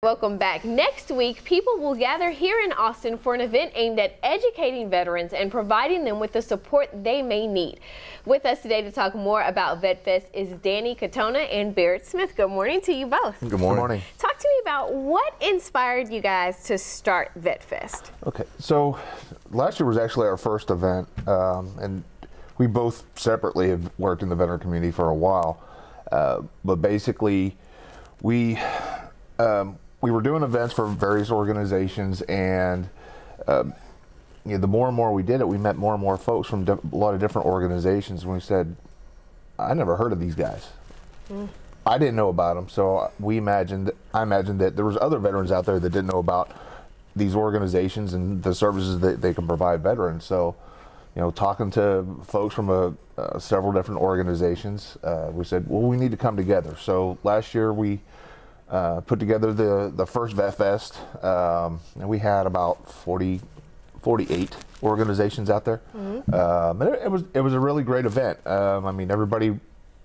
Welcome back. Next week, people will gather here in Austin for an event aimed at educating veterans and providing them with the support they may need. With us today to talk more about VetFest is Danny Katona and Barrett Smith. Good morning to you both. Good morning. Good morning. Talk to me about what inspired you guys to start VetFest. Okay, so last year was actually our first event, and we both separately have worked in the veteran community for a while, but basically we were doing events for various organizations, and the more and more we did it, we met more and more folks from a lot of different organizations, and we said, I never heard of these guys. I didn't know about them, so I imagined that there was other veterans out there that didn't know about these organizations and the services that they can provide veterans. So, talking to folks from several different organizations, we said, well, we need to come together. So last year we put together the first VetFest, and we had about 48 organizations out there. And it was a really great event. I mean, everybody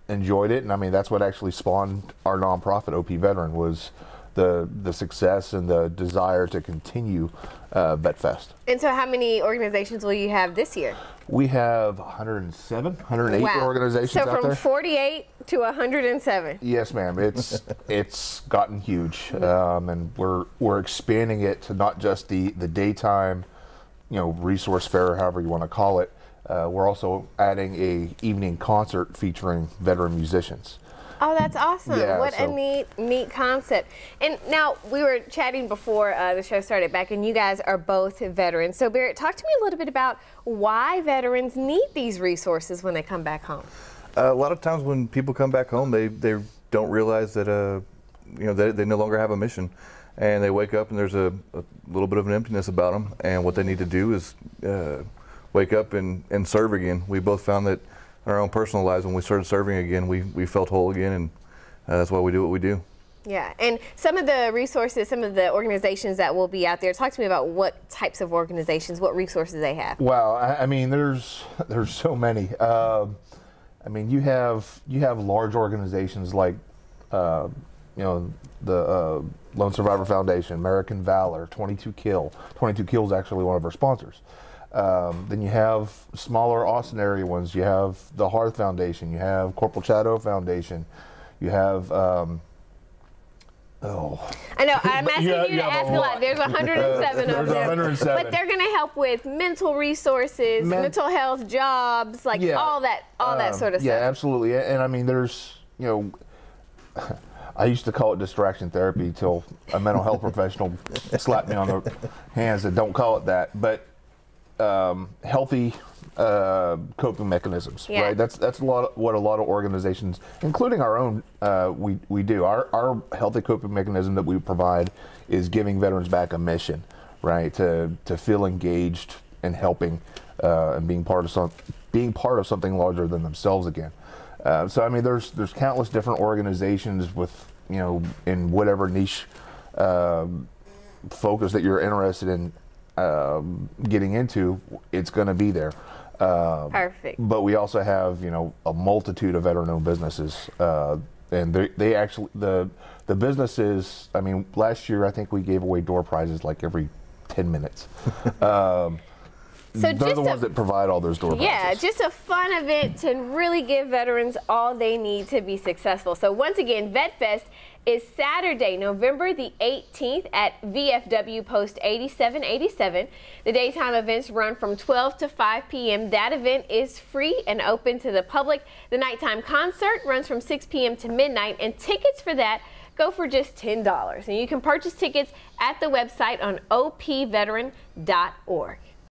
enjoyed it, and I mean that's what actually spawned our nonprofit, OP Veteran, was the success and the desire to continue VetFest. And so how many organizations will you have this year? We have 108 wow. organizations out there. So from 48 to 107. Yes, ma'am. It's gotten huge, and we're expanding it to not just the daytime, resource fair, however you want to call it. We're also adding a evening concert featuring veteran musicians. Oh, that's awesome. Yeah, what a neat concept. And now, we were chatting before the show started back, and you guys are both veterans. So Barrett, talk to me a little bit about why veterans need these resources when they come back home. A lot of times when people come back home, they don't realize that they no longer have a mission, and they wake up and there's a little bit of an emptiness about them, and what they need to do is wake up and serve again. We both found that in our own personal lives, when we started serving again, we felt whole again, and that's why we do what we do. Yeah, and some of the resources, some of the organizations that will be out there, talk to me about what types of organizations, what resources they have. Wow, I mean, there's so many. I mean, you have large organizations like, the Lone Survivor Foundation, American Valor, 22 Kill. 22 Kill is actually one of our sponsors. Then you have smaller Austin area ones. You have the Hearth Foundation. You have Corporal Chateau Foundation. You have, I know, I'm asking you to ask a lot. There's 107 of them. 107. But they're going to help with mental resources, mental health, jobs, like all that sort of stuff. Yeah, absolutely. And I mean, there's, I used to call it distraction therapy till a mental health professional slapped me on the hands and don't call it that. But healthy coping mechanisms, right? That's what a lot of organizations, including our own, we do. Our healthy coping mechanism that we provide is giving veterans back a mission, right? To feel engaged and helping and being part of something larger than themselves again. So I mean, there's countless different organizations with in whatever niche focus that you're interested in getting into, it's going to be there. Perfect. But we also have a multitude of veteran-owned businesses, and they actually the businesses. I mean, last year I think we gave away door prizes like every 10 minutes. So they're the ones that provide all those door prizes. Yeah, just a fun event to really give veterans all they need to be successful. So once again, VetFest is Saturday, November the 18th at VFW Post 8787. The daytime events run from 12 to 5 p.m. That event is free and open to the public. The nighttime concert runs from 6 p.m. to midnight, and tickets for that go for just $10. And you can purchase tickets at the website on opveteran.org.